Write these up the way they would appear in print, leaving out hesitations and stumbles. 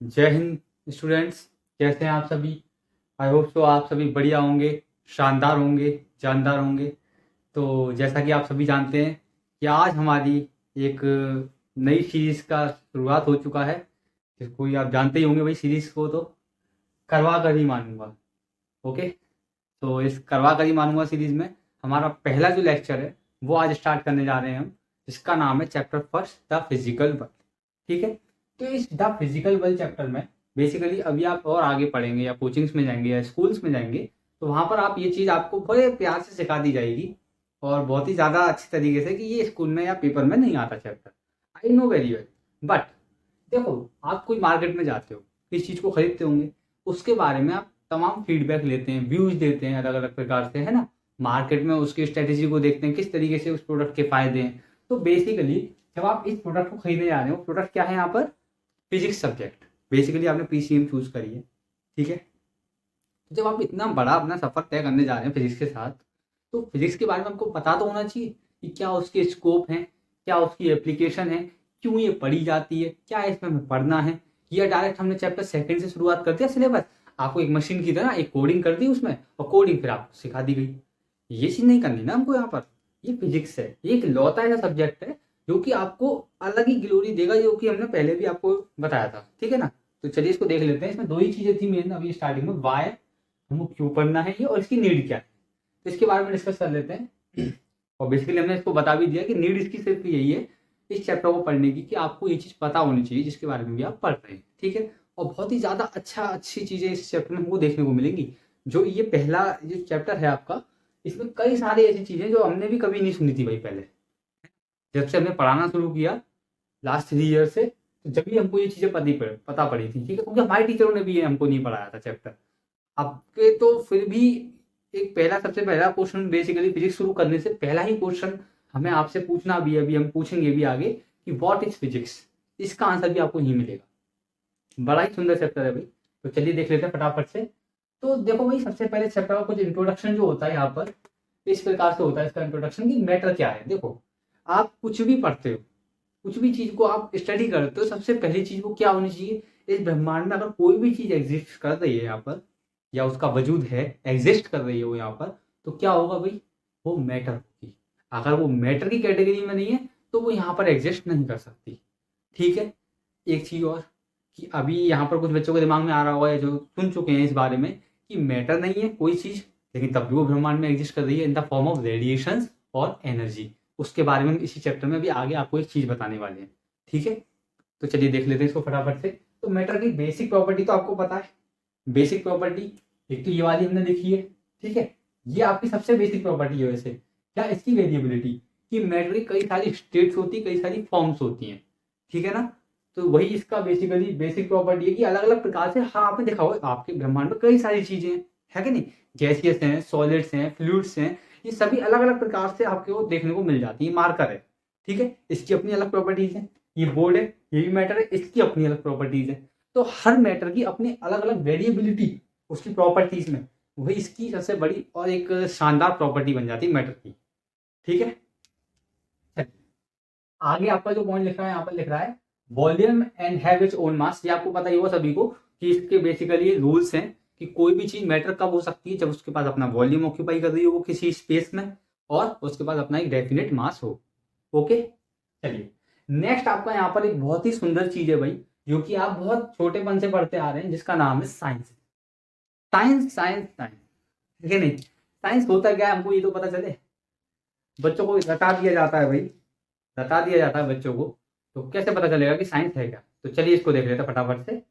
जय हिंद स्टूडेंट्स। कैसे हैं आप सभी? आई होप सो आप सभी बढ़िया होंगे, शानदार होंगे, जानदार होंगे। तो जैसा कि आप सभी जानते हैं कि आज हमारी एक नई सीरीज का शुरुआत हो चुका है, जिसको ही आप जानते ही होंगे भाई। सीरीज को तो करवा कर ही मानूंगा। ओके, तो इस करवा कर ही मानूंगा सीरीज में हमारा पहला जो लेक्चर है वो आज स्टार्ट करने जा रहे हैं हम, जिसका नाम है chapter first, the physical world. ठीक है, तो इस द फिजिकल वर्ल्ड चैप्टर में बेसिकली अभी आप और आगे पढ़ेंगे या कोचिंग्स में जाएंगे या स्कूल्स में जाएंगे, तो वहां पर आप ये चीज़ आपको बड़े प्यार से सिखा दी जाएगी और बहुत ही ज़्यादा अच्छी तरीके से कि ये स्कूल में या पेपर में नहीं आता chapter. I know very well, but देखो, आप कोई मार्केट में जाते हो, किस चीज़ को खरीदते होंगे, उसके बारे में आप तमाम फीडबैक लेते हैं, व्यूज देते हैं अलग अलग प्रकार से, है ना। मार्केट में उसकी स्ट्रेटेजी को देखते हैं, किस तरीके से उस प्रोडक्ट के फायदे हैं। तो बेसिकली जब आप इस प्रोडक्ट को खरीदने जा रहे हो, प्रोडक्ट क्या है यहाँ पर? Physics subject. बेसिकली आपने पीसीएम चूज करी है, ठीक है। तो जब आप इतना बड़ा अपना सफर तय करने जा रहे हैं फिजिक्स के साथ, तो फिजिक्स के बारे में आपको पता तो होना चाहिए कि क्या उसके स्कोप हैं, क्या उसकी एप्लीकेशन है, क्यों ये पढ़ी जाती है, क्या इसमें हमें पढ़ना है। या डायरेक्ट हमने चैप्टर सेकंड से शुरुआत कर दिया सिलेबस, आपको एक मशीन की तरह एक कोडिंग कर दी उसमें, और कोडिंग फिर आपको सिखा दी गई। ये चीज नहीं करनी ना हमको यहाँ पर। ये फिजिक्स है, ये एक लौता ऐसा सब्जेक्ट है जो कि आपको अलग ही ग्लोरी देगा, जो कि हमने पहले भी आपको बताया था, ठीक है ना। तो चलिए इसको देख लेते हैं। इसमें दो ही चीजें थी मेन अभी स्टार्टिंग में, वाई हमको क्यों पढ़ना है ये, और इसकी नीड क्या है। तो इसके बारे में डिस्कस कर लेते हैं। और बेसिकली हमने इसको बता भी दिया कि नीड इसकी सिर्फ यही है इस चैप्टर को पढ़ने की, कि आपको ये चीज़ पता होनी चाहिए जिसके बारे में भी आप पढ़ रहे हैं, ठीक है। और बहुत ही ज़्यादा अच्छी चीज़ें इस चैप्टर में हमको देखने को मिलेंगी। जो ये पहला जो चैप्टर है आपका, इसमें कई सारी ऐसी चीज़ें जो हमने भी कभी नहीं सुनी थी भाई पहले। जब से हमने पढ़ाना शुरू किया लास्ट 3 ईयर से, तो जब भी हमको ये चीज़ें पता पड़ी थी, ठीक है, क्योंकि हमारे टीचरों ने भी ये हमको नहीं पढ़ाया था चैप्टर। आपके तो फिर भी एक पहला सबसे पहला क्वेश्चन, बेसिकली फिजिक्स शुरू करने से पहला ही क्वेश्चन हमें आपसे पूछना भी है, अभी हम पूछेंगे भी आगे कि व्हाट इज फिजिक्स। इसका आंसर भी आपको यही मिलेगा। बड़ा ही सुंदर चैप्टर है भाई। तो चलिए देख लेते हैं फटाफट से। तो देखो भाई, सबसे पहले चैप्टर का कुछ इंट्रोडक्शन जो होता है यहाँ पर इस प्रकार से होता है, इसका इंट्रोडक्शन कि मैटर क्या है। देखो, आप कुछ भी पढ़ते हो, कुछ भी चीज को आप स्टडी करते हो, सबसे पहली चीज को क्या होनी चाहिए? इस ब्रह्मांड में अगर कोई भी चीज एग्जिस्ट कर रही है यहाँ पर, या उसका वजूद है, एग्जिस्ट कर रही है वो यहाँ पर, तो क्या होगा भाई? वो मैटर होगी। अगर वो मैटर की कैटेगरी में नहीं है तो वो यहाँ पर एग्जिस्ट नहीं कर सकती, ठीक है। एक चीज और, कि अभी यहाँ पर कुछ बच्चों के दिमाग में आ रहा होगा या जो सुन चुके हैं इस बारे में, कि मैटर नहीं है कोई चीज, लेकिन तब भी वो ब्रह्मांड में एग्जिस्ट कर रही है in the form of radiation और एनर्जी। उसके बारे में हम इसी चैप्टर में भी आगे आपको एक चीज बताने वाले हैं, ठीक है। तो चलिए देख लेते हैं इसको फटाफट से। तो मैटर की बेसिक प्रॉपर्टी तो आपको पता है। बेसिक प्रॉपर्टी एक तो ये वाली हमने लिखी है, ठीक है। ये आपकी सबसे बेसिक प्रॉपर्टी है। वैसे क्या इसकी वेरिएबिलिटी, कि मैटर की कई सारी स्टेट्स होती है, कई सारी फॉर्म्स होती हैं, ठीक है ना। तो वही इसका बेसिकली बेसिक प्रॉपर्टी है कि अलग अलग प्रकार से, हाँ आपने देखा होगा आपके ब्रह्मांड में कई सारी चीजें हैं, है कि नहीं। गैसियस हैं, सॉलिड्स हैं, फ्लूइड्स हैं, ये सभी अलग अलग प्रकार से आपको देखने को मिल जाती है। मार्कर है, ठीक है, इसकी अपनी अलग प्रॉपर्टीज है। ये बोर्ड है, ये भी मैटर है, इसकी अपनी अलग प्रॉपर्टीज है। तो हर मैटर की अपनी अलग अलग वेरिएबिलिटी उसकी प्रॉपर्टीज में, वही इसकी सबसे बड़ी और एक शानदार प्रॉपर्टी बन जाती है मैटर की, ठीक है। चलिए, आगे आपका जो पॉइंट लिख रहा है यहाँ पर लिख रहा है volume and have its own mass. ये आपको पता ही होगा सभी को कि इसके बेसिकली रूल्स हैं कि कोई भी चीज मैटर कब हो सकती है, जब उसके पास अपना वॉल्यूम ऑक्यूपाई कर रही हो वो किसी स्पेस में, और उसके पास अपना एक डेफिनेट मास हो। ओके, चलिए नेक्स्ट आपका यहाँ पर एक बहुत ही सुंदर चीज है भाई, जो कि आप बहुत छोटेपन से पढ़ते आ रहे हैं, जिसका नाम है साइंस। साइंस साइंस साइंस, ठीक है नहीं। साइंस होता क्या है हमको ये तो पता चले। बच्चों को बता दिया जाता है भाई, बता दिया जाता है बच्चों को, तो कैसे पता चलेगा कि साइंस है क्या। तो चलिए इसको देख लेते हैं फटाफट से।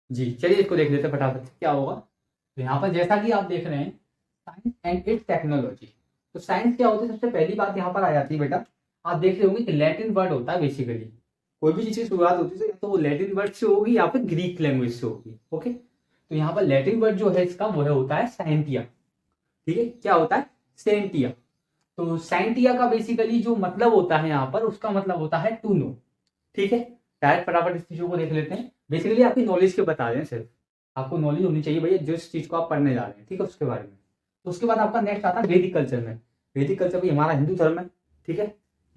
जी चलिए इसको देख लेते हैं फटाफट से क्या होगा। तो यहाँ पर जैसा कि आप देख रहे हैं, साइंस एंड इट्स टेक्नोलॉजी। तो साइंस क्या होती है, सबसे पहली बात यहाँ पर आ जाती है बेटा। आप देख रहे होंगे कि लैटिन वर्ड होता है बेसिकली। कोई भी चीज की शुरुआत होती है तो वो लैटिन वर्ड से होगी या फिर ग्रीक लैंग्वेज से होगी। ओके, तो यहाँ पर लैटिन वर्ड जो है इसका वो है होता है साइंटिया, ठीक है। क्या होता है? सेंटिया। तो साइंटिया का बेसिकली जो मतलब होता है यहाँ पर, उसका मतलब होता है टू नो, ठीक है। डायरेक्ट फटाफट इस चीजों को देख लेते हैं। बेसिकली आपकी नॉलेज के बता रहे हैं सिर्फ, आपको नॉलेज होनी चाहिए भैया जिस चीज को आप पढ़ने जा रहे हैं, ठीक है, उसके बारे में। तो उसके बाद आपका नेक्स्ट आता है वैदिक कल्चर में। वैदिक कल्चर भी हमारा हिंदू धर्म है, ठीक है,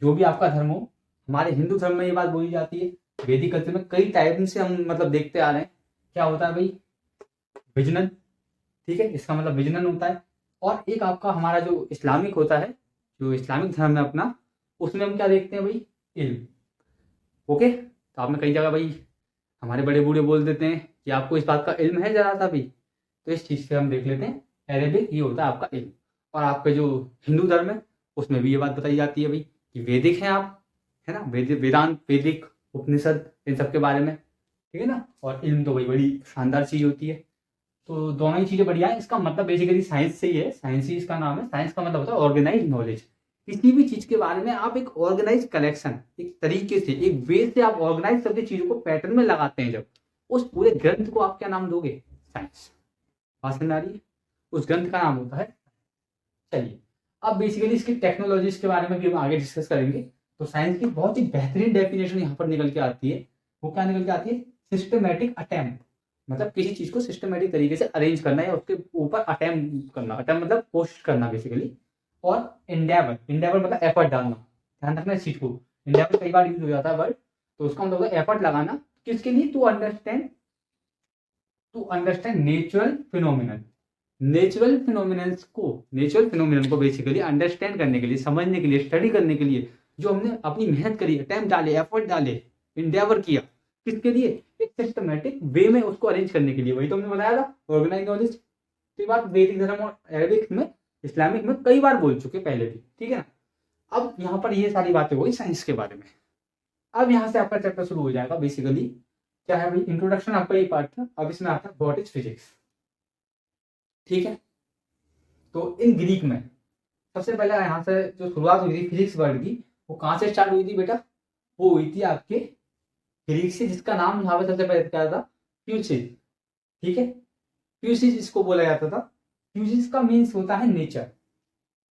जो भी आपका धर्म हो, हमारे हिंदू धर्म में ये बात बोली जाती है। वैदिक कल्चर में कई टाइम से हम मतलब देखते आ रहे हैं, क्या होता है भाई, विजनन, ठीक है, इसका मतलब विजनन होता है। और एक आपका हमारा जो इस्लामिक होता है, जो इस्लामिक धर्म है अपना, उसमें हम क्या देखते हैं भाई, इल्म। ओके, तो आपने कई जगह भाई हमारे बड़े बूढ़े बोल देते हैं कि आपको इस बात का इल्म है जरा सा भी, तो इस चीज़ से हम देख लेते हैं अरेबिक, ये होता है आपका इल्म। और आपके जो हिंदू धर्म है उसमें भी ये बात बताई जाती है भाई कि वैदिक हैं आप, है ना, वेदांत, वैदिक, उपनिषद, इन सब के बारे में, ठीक है ना। और इल्म तो भाई बड़ी शानदार चीज़ होती है। तो दोनों ही चीज़ें बढ़िया है। इसका मतलब बेसिकली साइंस से ही है, साइंस ही इसका नाम है। साइंस का मतलब होता है ऑर्गेनाइज नॉलेज। किसी भी चीज़ के बारे में आप एक ऑर्गेनाइज कलेक्शन, एक तरीके से, एक वे से आप ऑर्गेनाइज करके चीज़ों को पैटर्न में लगाते हैं, जब उस पूरे ग्रंथ को आप क्या नाम दोगे, साइंस। बात समझ आ रही है, उस ग्रंथ का नाम होता है। चलिए, अब बेसिकली इसकी टेक्नोलॉजीज के बारे में भी हम आगे डिस्कस करेंगे। तो साइंस की बहुत ही बेहतरीन डेफिनेशन यहाँ पर निकल के आती है। वो क्या निकल के आती है, सिस्टमेटिक अटेम्प्ट, मतलब किसी चीज को सिस्टमेटिक तरीके से अरेंज करना या उसके ऊपर अटेम्प्ट करना। अटेम्प्ट मतलब कोशिश करना बेसिकली। और एंडेवर, एंडेवर मतलब एफर्ट डालना, ध्यान रखना इस चीज को। एंडेवर कई बार यूज हो जाता है वर्ड, तो उसका मतलब होता है एफर्ट लगाना। किसके लिए, to understand natural phenomenon. Natural phenomenon को बेसिकली अंडरस्टैंड करने के लिए, समझने के लिए, स्टडी करने के लिए जो हमने अपनी मेहनत करी, अटेम्प्ट डाले, एफर्ट डाले, इंडेवर किया, किसके लिए, एक सिस्टमेटिक वे में उसको अरेंज करने के लिए। वही तो हमने बताया था, ऑर्गेनाइज नॉलेज। तो ये बात वैदिक धर्म और अरेबिक में, इस्लामिक में कई बार बोल चुके पहले भी, ठीक है ना। अब यहाँ पर ये सारी बातें हुई साइंस के बारे में। अब यहाँ से आपका चैप्टर शुरू हो जाएगा। बेसिकली क्या है भाई, इंट्रोडक्शन आपका ये पार्ट था। अब इसमें आता है व्हाट इज फिजिक्स, ठीक है। तो इन ग्रीक में सबसे पहले यहाँ से जो शुरुआत हुई थी फिजिक्स वर्ड की, वो कहाँ से स्टार्ट हुई थी बेटा, वो हुई थी आपके ग्रीक से, जिसका नाम यहाँ पे सबसे पहले क्या था, फ्यूसिस, ठीक है। फ्यूसिस इसको बोला जाता था। फ्यूसिस का मीन्स होता है नेचर।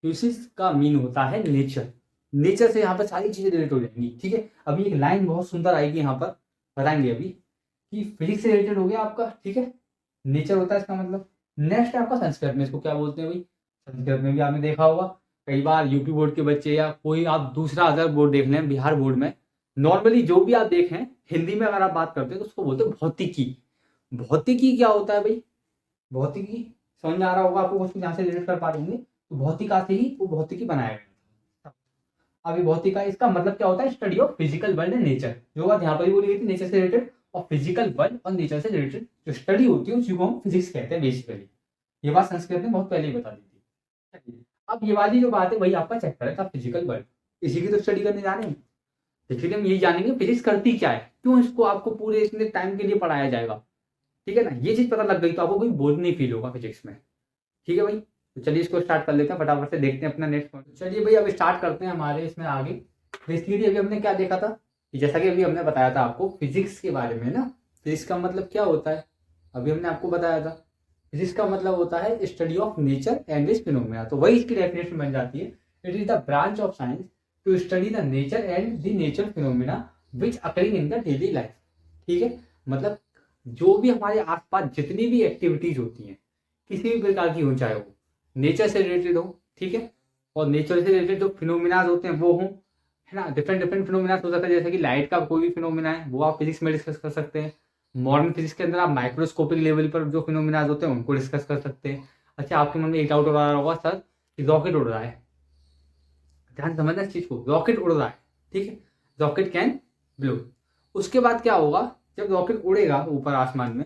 फ्यूसिस का मीन होता है नेचर। नेचर से यहाँ पर सारी चीजें रिलेट हो जाएंगी, ठीक है। अभी एक लाइन बहुत सुंदर आएगी यहाँ पर, बताएंगे अभी कि फिजिक्स से रिलेटेड हो गया आपका, ठीक है। नेचर होता है इसका मतलब। नेक्स्ट है आपका संस्कृत में, इसको क्या बोलते हैं भाई, संस्कृत में भी आपने देखा होगा कई बार यूपी बोर्ड के बच्चे या कोई आप दूसरा अदर बोर्ड देख लें, बिहार बोर्ड में नॉर्मली जो भी आप देखें, हिंदी में अगर आप बात करते हैं तो उसको बोलते हैं भौतिकी। भौतिकी क्या होता है भाई, भौतिकी समझ में आ रहा होगा आपको, कुछ यहाँ से रिलेट कर पा रहे होंगे। तो भौतिका से ही वो भौतिकी बनाया गया था। अभी भौतिका इसका मतलब क्या होता है, study of physical world and nature. जो बात यहाँ पर ही बोली गई थी, नेचर से रिलेटेड और फिजिकल वर्ल्ड और नेचर से रिलेटेड जो स्टडी होती है उसी को हम फिजिक्स कहते हैं बेसिकली। ये बात संस्कृत ने बहुत पहले ही बता दी थी। अब ये वाली जो बात है वही आपका चैप्टर है, फिजिकल वर्ल्ड, इसी की तो स्टडी करने जा रहे हैं। इसलिए हम यही जानेंगे फिजिक्स करती क्या है, क्यों इसको आपको पूरे इतने टाइम के लिए पढ़ाया जाएगा, ठीक है ना। ये चीज पता लग गई तो आपको कोई बोझ नहीं फील होगा फिजिक्स में, ठीक है भाई। तो चलिए इसको स्टार्ट कर लेते हैं फटाफट से, देखते हैं अपना नेक्स्ट पॉइंट। चलिए भाई अब स्टार्ट करते हैं हमारे इसमें आगे। बेसिकली अभी हमने क्या देखा था, जैसा कि अभी हमने बताया था आपको फिजिक्स के बारे में ना, फिजिक्स का मतलब क्या होता है, अभी हमने आपको बताया था। फिजिक्स का मतलब होता है study of nature and its phenomena. तो वही इसकी डेफिनेशन बन जाती है, it is the branch of science to study the nature and the nature phenomena which occurring in the daily life, ठीक है। मतलब जो भी हमारे आसपास जितनी भी एक्टिविटीज होती हैं, किसी भी प्रकार की हो, चाहे वो नेचर से रिलेटेड हो, ठीक है, और नेचर से रिलेटेड जो फिनोमिनाज होते हैं वो हों, है ना। डिफरेंट डिफरेंट फिनोमिनाज हो सकता है, जैसे कि लाइट का कोई भी फिनोमिना है वो आप फिजिक्स में डिस्कस कर सकते हैं। मॉडर्न फिजिक्स के अंदर आप माइक्रोस्कोपिक लेवल पर जो फिनोमिनाज होते हैं उनको डिस्कस कर सकते हैं। अच्छा, आपके मन में एक डाउट आ रहा होगा, सर कि रॉकेट उड़ रहा है, ध्यान समझना इस चीज को, रॉकेट उड़ रहा है, ठीक है, रॉकेट कैन ब्लो। उसके बाद क्या होगा, जब रॉकेट उड़ेगा ऊपर आसमान में,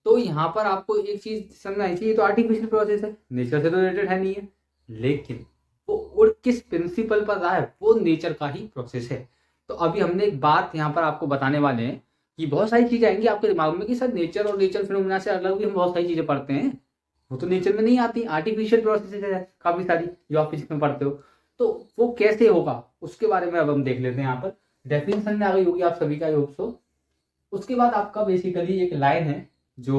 तो यहाँ पर आपको एक चीज समझना चाहिए, तो आर्टिफिशियल प्रोसेस है, नेचर से तो रिलेटेड है नहीं है, लेकिन वो उड़ किस प्रिंसिपल पर रहा है, वो नेचर का ही प्रोसेस है। तो अभी हमने एक बात यहाँ पर आपको बताने वाले हैं कि बहुत सारी चीजें आएंगी आपके दिमाग में कि सर नेचर और नेचर फिनोमिना से अलग भी हम बहुत सारी चीजें पढ़ते हैं, वो तो नेचर में नहीं आती, आर्टिफिशियल प्रोसेस है काफी सारी जो आप फिजिक्स में पढ़ते हो। तो वो कैसे होगा उसके बारे में अब हम देख लेते हैं। यहाँ पर डेफिनेशन में आ गई होगी आप सभी का, होप सो। उसके बाद आपका बेसिकली एक लाइन है जो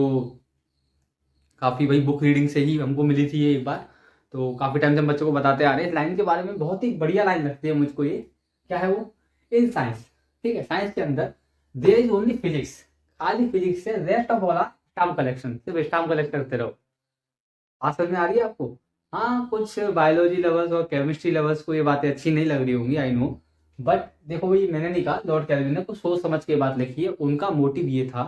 काफी भाई बुक रीडिंग से ही हमको मिली थी ये एक बार, तो काफी टाइम से हम बच्चों को बताते आ रहे हैं। इस लाइन के बारे में बहुत ही बढ़िया लाइन लगती है मुझको, ये क्या है वो, इन साइंस, ठीक है, साइंस के अंदर देयर इज ओनली फिजिक्स, खाली फिजिक्स से rest of all are stamp collection, सिर्फ स्टाम्प कलेक्ट करते रहो। बात समझ में आ रही है आपको, हाँ, कुछ बायोलॉजी लवर्स और केमिस्ट्री लवर्स को ये बातें अच्छी नहीं लग रही होंगी, आई नो। बट देखो भाई, मैंने नहीं कहा, लॉर्ड कैल्विन ने कुछ सोच समझ के बात लिखी है। उनका मोटिव ये था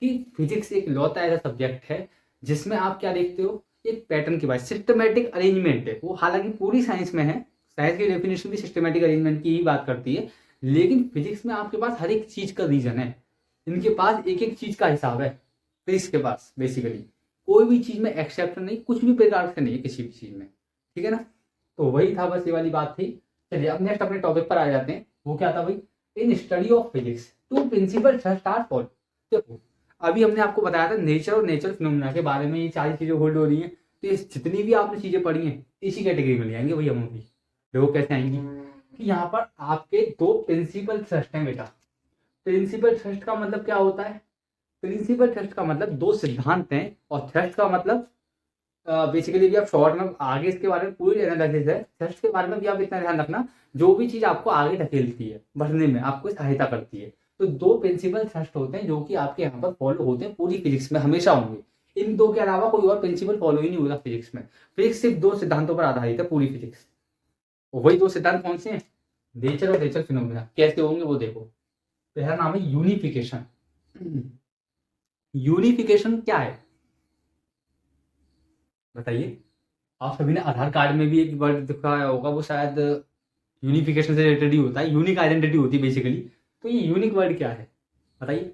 कि फिजिक्स एक लौता ऐसा सब्जेक्ट है जिसमें आप क्या देखते हो, एक पैटर्न के बाद सिस्टमेटिक अरेंजमेंट है वो। हालांकि पूरी साइंस में है, साइंस की डेफिनेशन भी सिस्टमेटिक अरेंजमेंट की ही बात करती है, लेकिन फिजिक्स में आपके पास हर एक चीज का रीजन है। इनके पास एक एक चीज का हिसाब है फिजिक्स के पास। बेसिकली कोई भी चीज में एक्सेप्ट नहीं, कुछ भी प्रकार से नहीं है किसी भी चीज में, ठीक है ना। तो वही था, बस ये वाली बात थी। चलिए अब नेक्स्ट अपने टॉपिक पर आ जाते हैं। वो क्या था भाई, in study of physics two principle are follow. देखो, अभी हमने आपको बताया था नेचर और नेचर फिनोमिना के बारे में, ये सारी चीजें होल्ड हो रही हैं। तो ये जितनी भी आपने चीजें पढ़ी हैं इसी कैटेगरी में ले आएंगे भाई हम अभी। देखो कैसे आएंगी कि यहाँ पर आपके दो प्रिंसिपल थ्रस्ट हैं बेटा। प्रिंसिपल थ्रस्ट का मतलब क्या होता है, प्रिंसिपल थ्रस्ट का मतलब दो सिद्धांत हैं, और थ्रस्ट का मतलब बेसिकली भी आप शॉर्ट में आगे इसके बारे में पूरी एनालिसिस है। थ्रस्ट के बारे में भी आप इतना ध्यान रखना, जो भी चीज आपको आगे ढकेलती है बढ़ने में, आपको सहायता करती है। तो दो प्रिंसिपल थ्रस्ट होते हैं जो कि आपके यहाँ पर फॉलो होते हैं, पूरी फिजिक्स में हमेशा होंगे। इन दो के अलावा कोई और प्रिंसिपल फॉलो ही नहीं होता फिजिक्स में। फिजिक्स सिर्फ दो सिद्धांतों पर आधारित है, पूरी फिजिक्स। वही दो सिद्धांत कौन से हैं, नेचर और नेचर फिनोमिना। कैसे होंगे वो देखो। पहला नाम है यूनिफिकेशन। यूनिफिकेशन क्या है बताइए। आप सभी ने आधार कार्ड में भी एक वर्ड दिखाया होगा, वो शायद यूनिफिकेशन से रिलेटेड ही होता है, यूनिक आइडेंटिटी होती है बेसिकली। तो ये यूनिक वर्ड क्या है बताइए।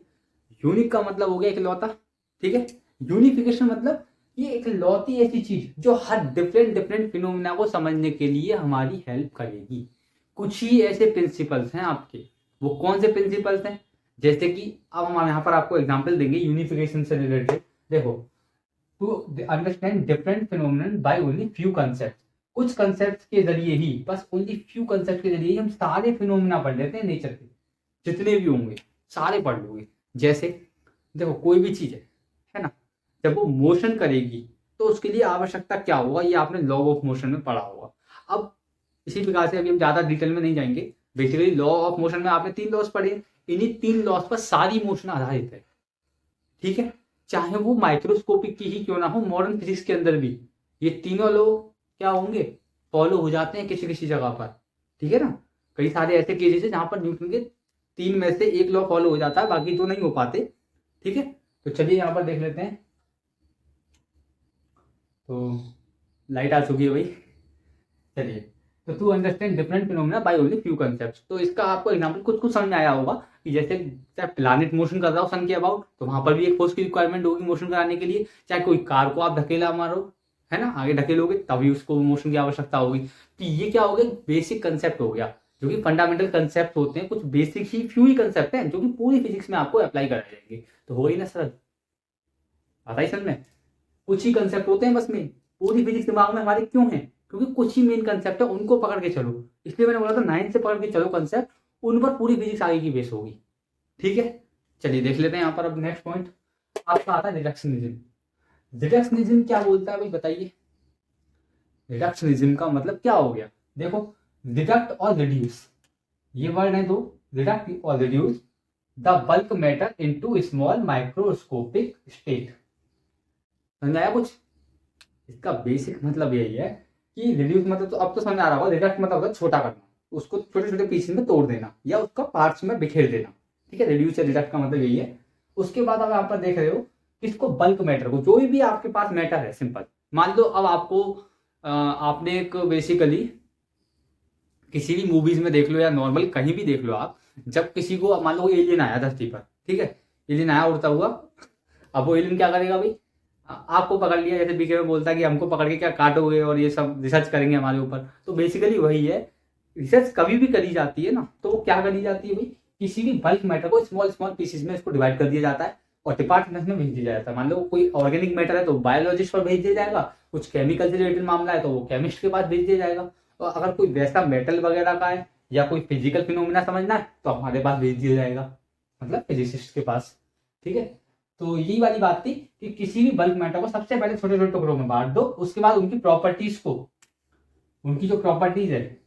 यूनिक का मतलब हो गया इकलौता, ठीक है। यूनिफिकेशन मतलब ये एक लौती ऐसी चीज जो हर डिफरेंट डिफरेंट फिनोमिना को समझने के लिए हमारी हेल्प करेगी। कुछ ही ऐसे प्रिंसिपल्स हैं आपके। वो कौन से प्रिंसिपल्स हैं, जैसे कि अब हम यहाँ पर आपको एग्जाम्पल देंगे यूनिफिकेशन से रिलेटेड। देखो, to understand different phenomenon by only few concept. कुछ कंसेप्ट के जरिए ही, बस ओनली फ्यू कंसेप्ट के जरिए ही हम सारे फिनोमिना पढ़ लेते हैं नेचर के, जितने भी होंगे सारे पढ़ लोगे। जैसे देखो, कोई भी चीज है ना, जब वो मोशन करेगी तो उसके लिए आवश्यकता क्या होगा, ये आपने लॉ ऑफ मोशन में पढ़ा होगा। अब इसी प्रकार से अभी हम ज्यादा डिटेल में नहीं जाएंगे। बेसिकली लॉ ऑफ मोशन में आपने तीन लॉस पढ़े, इन्हीं तीन लॉस पर सारी मोशन आधारित है, ठीक है। चाहे वो माइक्रोस्कोपिक की ही क्यों ना हो, मॉडर्न फिजिक्स के अंदर भी ये तीनों लोग क्या होंगे, फॉलो हो जाते हैं किसी किसी जगह पर, ठीक है ना। कई सारे ऐसे केसेस है जहां पर न्यूटन के तीन में से एक लॉ फॉलो हो जाता है, बाकी तो नहीं हो पाते, ठीक है। तो चलिए यहाँ पर देख लेते हैं। तो लाइट आ चुकी है भाई। चलिए, तो to understand different phenomena by only few concepts. तो इसका आपको एग्जांपल कुछ कुछ समझ में आया होगा कि जैसे चाहे प्लैनेट मोशन कर रहा हो सन के अबाउट, तो वहां पर भी एक फोर्स की रिक्वायरमेंट होगी मोशन कराने के लिए। चाहे कोई कार को आप धकेला मारो, है ना, आगे ढकेलोगे तभी उसको मोशन की आवश्यकता होगी। तो ये क्या हो गया, बेसिक कंसेप्ट हो गया, जो कि फंडामेंटल कंसेप्ट होते हैं। कुछ बेसिक ही फ्यू ही कंसेप्ट हैं जो कि पूरी फिजिक्स में आपको अप्लाई कराए जाएंगे। तो हो गई ना सर, आता ही समझ में। कुछ ही कंसेप्ट होते हैं बस में, पूरी फिजिक्स दिमाग में हमारे क्यों है, क्योंकि कुछ ही मेन कंसेप्ट है, उनको पकड़ के चलो। इसलिए मैंने बोला था 9 से पकड़ के चलो कंसेप्ट, उन पर पूरी फिजिक्स आगे की बेस होगी, ठीक है। चलिए देख लेते हैं यहाँ पर अब नेक्स्ट पॉइंट आपका आता है रिडक्शनिज्म। रिडक्शनिज्म क्या बोलता है भाई बताइए। रिडक्शनिज्म का मतलब क्या हो गया, देखो, रिडक्ट और रिड्यूस, ये वर्ड है दो, रिडक्ट और reduce the bulk matter into small microscopic state. समझ आया कुछ। इसका बेसिक मतलब यही है कि रिड्यूस मतलब, तो अब तो समझ आ रहा होगा, रिडक्ट मतलब होता है छोटा करना, उसको छोटे छोटे पीसेस में तोड़ देना या उसका पार्ट्स में बिखेर देना, ठीक है। रिड्यूस या रिडक्ट का मतलब यही है। उसके बाद अब आप देख रहे हो किसको, बल्क मैटर को, जो भी आपके पास मैटर है। सिंपल मान लो अब आपको आपने एक बेसिकली किसी भी मूवीज में देख लो या नॉर्मल कहीं भी देख लो आप, जब किसी को मान लो एलियन आया धरती पर, ठीक है, एलियन आया उड़ता हुआ, अब वो एलियन क्या करेगा भाई, आपको पकड़ लिया, जैसे बीके में बोलता है कि हमको पकड़ के क्या काटोगे और ये सब रिसर्च करेंगे हमारे ऊपर। तो बेसिकली वही है, रिसर्च कभी भी करी जाती है ना, तो वो क्या करी जाती है भाई, किसी भी बल्क मैटर को स्मॉल स्मॉल पीसेस में इसको डिवाइड कर दिया जाता है और डिपार्टमेंट में भेज दिया जाता है। मान लो कोई ऑर्गेनिक मैटर है तो बायोलॉजिस्ट पर भेज दिया जाएगा, कुछ केमिकल से रिलेटेड मामला है तो वो केमिस्ट के पास भेज दिया जाएगा, और अगर कोई वैसा मेटल वगैरह का है या कोई फिजिकल फिनोमिना समझना है तो हमारे पास भेज दिया जाएगा, मतलब फिजिसिस्ट के पास, ठीक है। तो यही वाली बात थी कि किसी भी बल्क मैटर को सबसे पहले छोटे छोटे टुकड़ों में बांट दो, उसके बाद उनकी प्रॉपर्टीज को, उनकी जो प्रॉपर्टीज है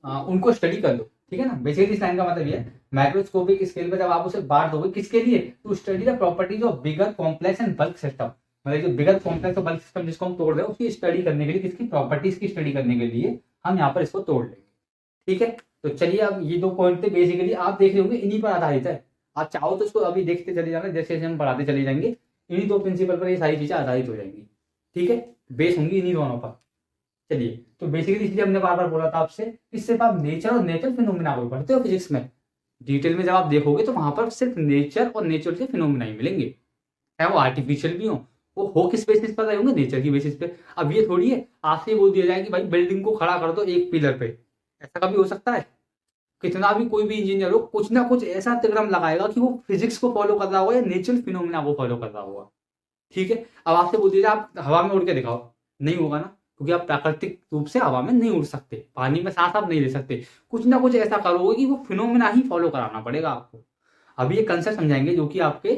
उनको स्टडी कर लो, ठीक है ना। बेसिकली इस लाइन का मतलब ये है, माइक्रोस्कोपिक स्केल पर जब आप उसे बांट दोगे किसके लिए, to study the properties of bigger complex and bulk system. मतलब जो बिगर कॉम्प्लेक्स और बल्क सिस्टम जिसको हम तोड़ रहे हैं उसकी स्टडी करने के लिए, किसकी प्रॉपर्टीज की स्टडी करने के लिए हम यहाँ पर इसको तोड़ लेंगे। ठीक है, तो चलिए अब ये 2 पॉइंट थे बेसिकली, आप देख रहे होंगे इन्हीं पर आधारित है। आप चाहो तो इसको अभी देखते चले जाना, जैसे जैसे हम पढ़ाते चले जाएंगे इन्हीं 2 प्रिंसिपल पर ये सारी चीजें आधारित हो जाएंगी। ठीक है, बेस होंगी इन्हीं दोनों पर। चलिए, तो बेसिकली इसलिए हमने बार बार बोला था आपसे कि सिर्फ आप नेचर और नेचर फिनोमिना को पढ़ते हो फिजिक्स में, डिटेल में जब आप देखोगे तो वहां पर सिर्फ नेचर और नेचर के फिनोमिना ही मिलेंगे, चाहे वो आर्टिफिशियल भी हो किस बेसिस पर रहे होंगे, नेचर की बेसिस पे। अब ये थोड़ी है आपसे बोल दिया जाए कि भाई बिल्डिंग को खड़ा कर दो एक पिलर पे, ऐसा कभी हो सकता है? कितना भी कोई भी इंजीनियर हो कुछ ना कुछ ऐसा तिकड़म लगाएगा कि वो फिजिक्स को फॉलो कर रहा होगा या नेचुरल फिनोमिना को फॉलो कर रहा होगा। ठीक है, अब आपसे बोल दिया जाए आप हवा में उड़ के दिखाओ, नहीं होगा ना, क्योंकि आप प्राकृतिक रूप से हवा में नहीं उड़ सकते, पानी में सांस आप नहीं ले सकते, कुछ ना कुछ ऐसा करोगे कि वो फिनोमिना ही फॉलो कराना पड़ेगा आपको। अभी ये कंसेप्ट समझाएंगे जो कि आपके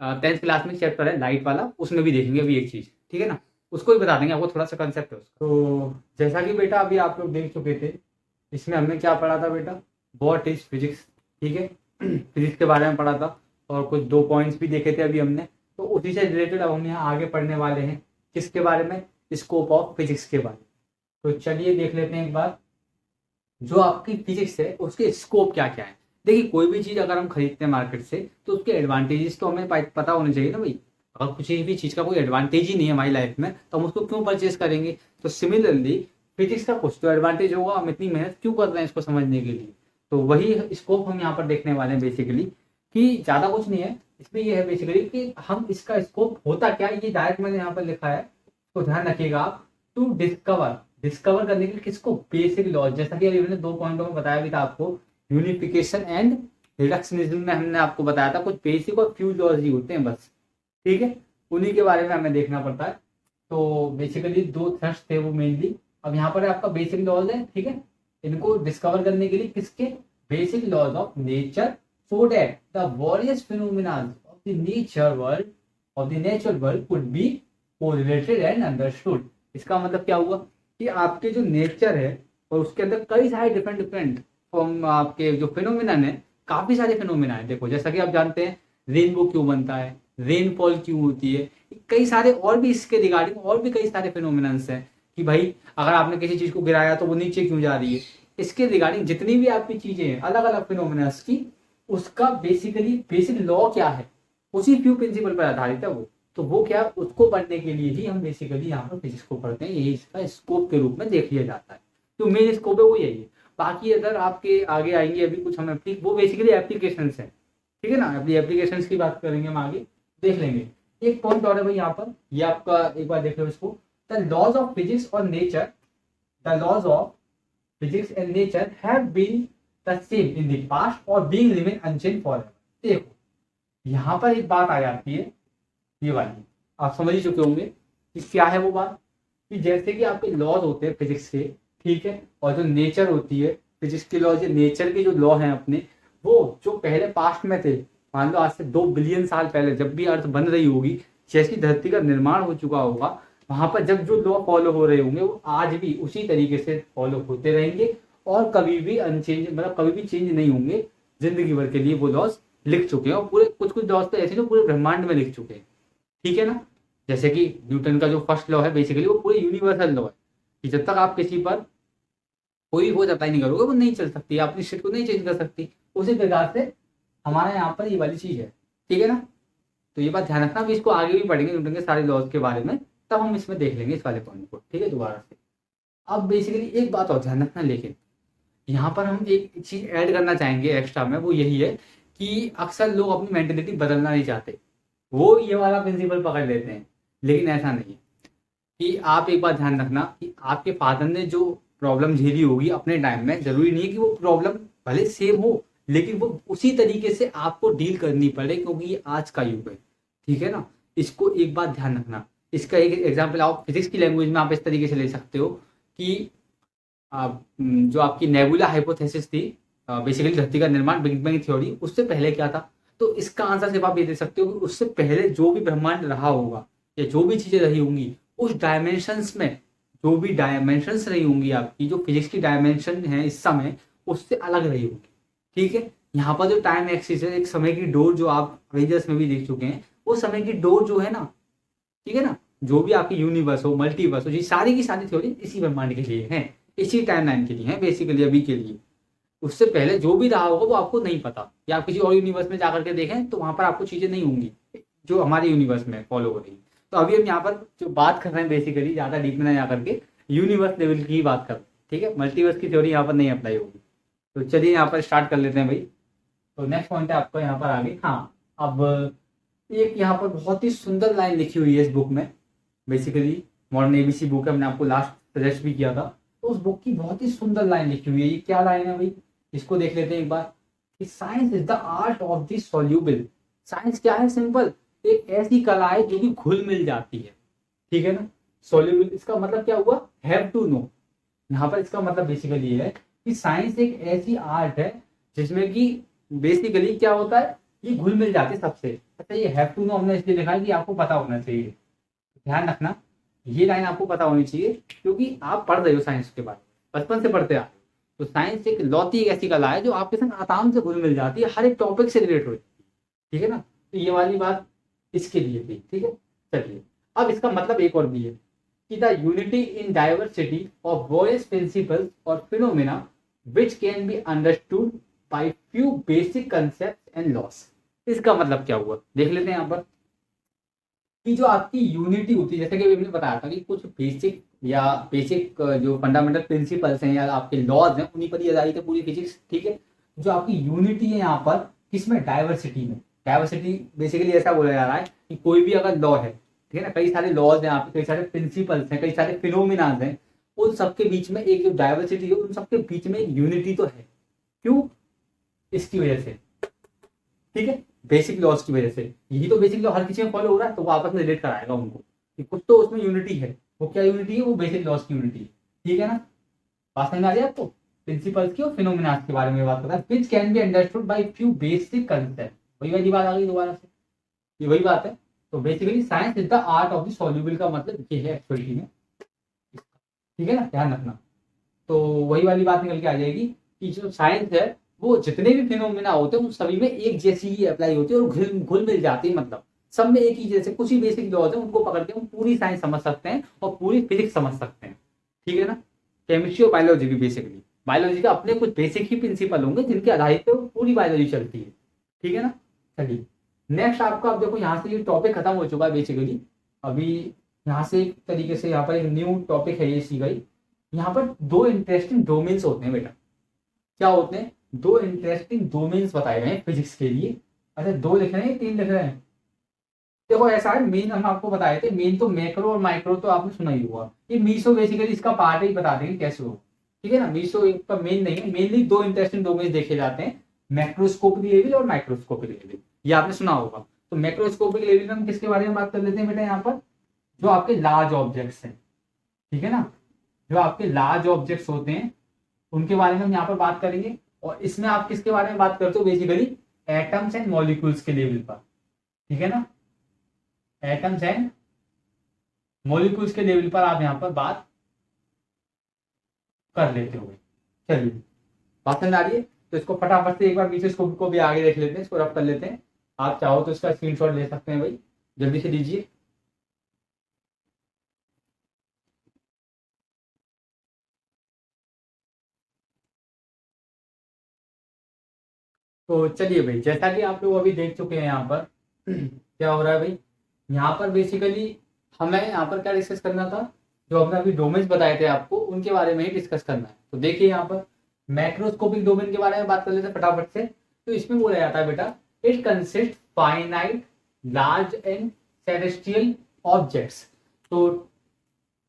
10th क्लास में चैप्टर है लाइट वाला, उसमें भी देखेंगे अभी एक चीज। ठीक है ना, उसको भी बता देंगे आपको, थोड़ा सा कंसेप्ट है उसका। तो जैसा कि बेटा अभी आप लोग देख चुके थे, इसमें हमने क्या पढ़ा था बेटा, व्हाट इज फिजिक्स। ठीक है, फिजिक्स के बारे में पढ़ा था और कुछ 2 पॉइंट्स भी देखे थे अभी हमने। तो उसी से रिलेटेड अब हम यहाँ आगे पढ़ने वाले हैं, किसके बारे में, स्कोप ऑफ फिजिक्स के बारे में। तो चलिए देख लेते हैं एक बार, जो आपकी फिजिक्स है उसके स्कोप क्या क्या है। देखिए, कोई भी चीज अगर हम खरीदते हैं मार्केट से तो उसके एडवांटेजेस तो हमें पता होने चाहिए ना भाई। अगर कुछ भी चीज का कोई एडवांटेज ही नहीं है हमारी लाइफ में तो हम उसको क्यों परचेज करेंगे। तो सिमिलरली फिजिक्स का कुछ तो एडवांटेज होगा, हम इतनी मेहनत क्यों कर रहे हैं इसको समझने के लिए। तो वही स्कोप हम यहाँ पर देखने वाले हैं बेसिकली, कि ज्यादा कुछ नहीं है इसमें। यह है बेसिकली कि हम इसका स्कोप होता क्या, ये डायरेक्ट मैंने यहाँ पर लिखा है, तो ध्यान रखिएगा आप। टू डिस्कवर, डिस्कवर करने के लिए किसको, बेसिक लॉज, जैसा कि अभी मैंने 2 पॉइंटों में बताया भी था आपको, यूनिफिकेशन एंड रिडक्शनिज्म में हमने आपको बताया था कुछ बेसिक और फ्यू लॉज ही होते हैं बस। ठीक है, उन्हीं के बारे में हमें देखना पड़ता है। तो बेसिकली 2 थ्रस्ट थे वो मेनली। अब यहाँ पर आपका बेसिक लॉज है, ठीक है, इनको डिस्कवर करने के लिए किसके, basic laws of nature, so that the various phenomena of the nature world could be correlated and understood. इसका मतलब क्या हुआ कि आपके जो नेचर है और उसके अंदर कई सारे डिफरेंट डिफरेंट फॉर्म आपके जो फिनोमिनन है, काफी सारे फिनोमिना है। देखो जैसा कि आप जानते हैं रेनबो क्यों बनता है, रेनफॉल क्यों होती है, कई सारे और भी इसके रिगार्डिंग और भी कई सारे फिनोमिनन्स हैं कि भाई अगर आपने किसी चीज को गिराया तो वो नीचे क्यों जा रही है। इसके रिगार्डिंग जितनी भी आपकी चीजें हैं अलग अलग फिनोमिनन्स की, उसका बेसिकली बेसिक लॉ क्या है, उसी फ्यू प्रिंसिपल पर आधारित है वो। तो वो क्या, उसको पढ़ने के लिए ही हम बेसिकली यहाँ पर फिजिक्स को पढ़ते हैं, यही इसका स्कोप के रूप में देख लिया जाता है। जो मेन स्कोप है वो यही है। बाकी अगर आपके आगे आएंगे अभी कुछ हम वो बेसिकली एप्लीकेशन है। ठीक है ना, अभी एप्लीकेशन की बात करेंगे हम आगे, देख लेंगे। एक पॉइंट और है भाई यहाँ पर, ये आपका एक बार देख लो इसको, द लॉज ऑफ फिजिक्स और nature, the laws of physics and nature have been the same in the past और बीइंग रिमेन अनचेंज फॉरएवर। देखो यहाँ पर एक बात आ जाती है, ये वाली आप समझ ही चुके होंगे कि क्या है वो बात, कि जैसे कि आपके लॉज होते हैं फिजिक्स के, ठीक है, और जो नेचर होती है फिजिक्स के लॉज, नेचर के जो लॉ हैं अपने, वो जो पहले पास्ट में थे, मान लो आज से 2 बिलियन साल पहले जब भी अर्थ बन रही होगी, जैसी धरती का निर्माण हो चुका होगा, वहां पर जब जो लॉ फॉलो हो रहे होंगे वो आज भी उसी तरीके से फॉलो होते रहेंगे और कभी भी अनचेंज, मतलब कभी भी चेंज नहीं होंगे। जिंदगी भर के लिए वो लॉज लिख चुके हैं और पूरे कुछ कुछ लॉज तो ऐसे जो पूरे ब्रह्मांड में लिख चुके हैं। ठीक है ना, जैसे कि न्यूटन का जो फर्स्ट लॉ है बेसिकली वो पूरे यूनिवर्सल लॉ है कि जब तक आप किसी पर कोई खोज अप्लाई नहीं करोगे वो नहीं चल सकती, आप अपनी स्टेट को नहीं चेंज कर सकती। उसी प्रकार से हमारे यहाँ पर ये वाली चीज है। ठीक है ना, तो ये बात ध्यान रखना, अभी इसको आगे भी पढ़ेंगे न्यूटन के सारे लॉज के बारे में, तब हम इसमें देख लेंगे इस वाले पॉइंट को। ठीक है, दोबारा से अब बेसिकली एक बात और ध्यान रखना, लेकिन यहाँ पर हम एक चीज ऐड करना चाहेंगे एक्स्ट्रा में, वो यही है कि अक्सर लोग अपनी मेंटेलिटी बदलना नहीं चाहते, वो ये वाला प्रिंसिपल पकड़ लेते हैं। लेकिन ऐसा नहीं है, कि आप एक बात ध्यान रखना कि आपके फादर ने जो प्रॉब्लम झेली होगी अपने टाइम में, जरूरी नहीं है कि वो प्रॉब्लम भले सेम हो, लेकिन वो उसी तरीके से आपको डील करनी पड़े, क्योंकि ये आज का युग है। ठीक है ना, इसको एक बात ध्यान रखना। इसका एक एग्जाम्पल आप फिजिक्स की लैंग्वेज में आप इस तरीके से ले सकते हो कि जो आपकी नेबुला हाइपोथेसिस थी, बेसिकली धरती का निर्माण, बिग बैंग थ्योरी, उससे पहले क्या था। तो इसका आंसर सिर्फ आप ये दे सकते हो कि उससे पहले जो भी ब्रह्मांड रहा होगा या जो भी चीजें रही होंगी उस डायमेंशंस में, जो भी डायमेंशंस रही होंगी आपकी, जो फिजिक्स की डायमेंशन है इस समय, उससे अलग रही होगी। ठीक है, यहाँ पर जो टाइम एक्सिस है, एक समय की डोर जो आप अवेंजर्स में भी देख चुके हैं, वो समय की डोर जो है ना, ठीक है ना। जो भी आपकी यूनिवर्स हो, मल्टीवर्स हो, ये सारी की सारी थ्योरी इसी ब्रह्मांड के लिए है, इसी टाइमलाइन के लिए है, बेसिकली अभी के लिए। उससे पहले जो भी रहा होगा वो आपको नहीं पता, या आप किसी और यूनिवर्स में जाकर के देखें तो वहां पर आपको चीजें नहीं होंगी जो हमारे यूनिवर्स में फॉलो हो रही। तो अभी हम यहाँ पर जो बात कर रहे हैं बेसिकली ज्यादा डीप में ना जा करके यूनिवर्स लेवल की ही बात कर रहे हैं, ठीक है। मल्टीवर्स की थ्योरी यहाँ पर नहीं अप्लाई होगी। तो चलिए यहाँ पर स्टार्ट कर लेते हैं भाई। तो नेक्स्ट पॉइंट है आपका यहाँ पर आगे। हाँ, अब एक यहाँ पर बहुत ही सुंदर लाइन लिखी हुई है इस बुक में। बेसिकली मॉडर्न एबीसी बुक है, हमने आपको लास्ट सजेस्ट भी किया था। तो उस बुक की बहुत ही सुंदर लाइन लिखी हुई है। ये क्या लाइन है भाई, इसको देख लेते हैं एक बार। कि science is the art of the soluble. Science क्या है, सिंपल, एक ऐसी कला है जो कि घुल मिल जाती है, ठीक है ना। सॉल्यूबल इसका मतलब क्या हुआ, हैव टू नो। यहाँ पर इसका मतलब बेसिकली ये है कि साइंस एक ऐसी आर्ट है जिसमें कि बेसिकली क्या होता है, ये घुल मिल जाती है सबसे। अच्छा, ये हैव टू नो हमने इसलिए लिखा है कि आपको पता होना चाहिए, ध्यान रखना। ये लाइन आपको पता होनी चाहिए क्योंकि आप पढ़ रहे हो साइंस के बारे में, बचपन से पढ़ते आ रहे हो। तो साइंस एक लौती एक ऐसी कला है जो आपके संग आराम से घुल मिल जाती है, हर एक टॉपिक से रिलेट होती है, ठीक है ना। तो ये वाली बात इसके लिए थी, ठीक है। चलिए, अब इसका मतलब एक और भी है कि the unity in diversity of voice principles और phenomena which can be understood by few basic concept and laws. इसका मतलब क्या हुआ देख लेते हैं यहाँ पर। कि जो आपकी यूनिटी होती है, जैसे कि अभी हमने बताया था कि कुछ बेसिक या बेसिक जो फंडामेंटल प्रिंसिपल्स हैं या आपके लॉज हैं उन्हीं पर ही आधारित है पूरी फिजिक्स, ठीक है। जो आपकी यूनिटी है यहाँ पर किसमें, डाइवर्सिटी में। डाइवर्सिटी बेसिकली ऐसा बोला जा रहा है कि कोई भी अगर लॉ है, ठीक है ना, कई सारे लॉज हैं यहाँ पे, कई सारे प्रिंसिपल्स हैं, कई सारे फिनोमिनाज हैं, उन सबके बीच में एक जो डाइवर्सिटी है उन सबके बीच में एक यूनिटी तो है। क्यों, इसकी वजह से, ठीक है, बेसिक लॉज की वजह से। यही तो बेसिक लॉ हर किसी में फॉलो हो रहा है, तो वो आपस में रिलेट कराएगा उनको कि कुछ तो उसमें यूनिटी है। वो क्या यूनिटी है, वो बेसिक लॉज की यूनिटी है, ठीक है ना। बात समझ में आ रही है आपको। प्रिंसिपल्स की और फिनोमिना के बारे में बात करता है, विच can be understood by few basic concept. वही वाली बात आ गई दोबारा से, ये वही बात है। तो basically science is the art of the soluble का मतलब ये है एक्चुअली में, ठीक है ना, ध्यान रखना। तो वही वाली बात निकल के आ जाएगी कि जो साइंस है वो जितने भी फिनोमिना होते हैं उन सभी में एक जैसी ही अप्लाई होती है और घुल घुल मिल जाती है। मतलब सब में एक ही जैसे कुछ ही बेसिक लॉज है, उनको पकड़ के हम पूरी साइंस समझ सकते हैं और पूरी फिजिक्स समझ सकते हैं, ठीक है ना। केमिस्ट्री और बायोलॉजी भी बेसिकली, बायोलॉजी का अपने कुछ बेसिक ही प्रिंसिपल होंगे जिनके आधारित पे पूरी बायोलॉजी चलती है, ठीक है ना। चलिए नेक्स्ट आपका, अब देखो यहाँ से ये टॉपिक खत्म हो चुका है बेसिकली। अभी यहाँ से एक तरीके से यहाँ पर एक न्यू टॉपिक है ये सी गई। यहाँ पर दो इंटरेस्टिंग डोमेन्स होते हैं बेटा। क्या होते हैं, दो इंटरेस्टिंग डोमेन्स बताए गए हैं फिजिक्स के लिए। अच्छा, दो लिख रहे हैं, तीन लिख रहे हैं। देखो ऐसा है, मेन हम आपको बताए थे, मेन तो मैक्रो और माइक्रो तो आपने सुना ही होगा। ये मीसो बेसिकली इसका पार्ट ही बता देंगे कैसे हो, ठीक है ना। मीसो एक का मेन नहीं है, मेनली दो इंटरेस्टिंग डोमेन्स देखे जाते हैं, मैक्रोस्कोपिक लेवल और माइक्रोस्कोपिक लेवल। ये आपने सुना होगा। तो मैक्रोस्कोपिक लेवल में हम किसके बारे में बात कर लेते हैं बेटा, यहाँ पर जो आपके लार्ज ऑब्जेक्ट्स हैं, ठीक है ना। जो आपके लार्ज ऑब्जेक्ट्स होते हैं उनके बारे में हम यहाँ पर बात करेंगे। और इसमें आप किसके बारे में बात करते हो, बेसिकली एटम्स एंड मॉलिक्यूल्स के लेवल पर, ठीक है ना। एटम्स एंड मॉलिक्यूल्स के लेवल पर आप यहाँ पर बात कर लेते हो। चलिए बात समझ आ रही है। तो इसको फटाफट से एक बार पीछे इसको भी आगे देख लेते हैं, इसको रफ कर लेते हैं। आप चाहो तो इसका स्क्रीनशॉट ले सकते हैं भाई, जल्दी से लीजिए। तो चलिए भाई, जैसा कि आप लोग अभी देख चुके हैं यहाँ पर क्या हो रहा है भाई। यहाँ पर बेसिकली हमें यहाँ पर क्या डिस्कस करना था, जो हमने अभी डोमेन्स बताए थे आपको उनके बारे में ही डिस्कस करना है। तो देखिए यहाँ पर मैक्रोस्कोपिक डोमेन के बारे में बात कर लेते हैं फटाफट से। तो इसमें बोला जाता है बेटा, it consist finite large and celestial objects. तो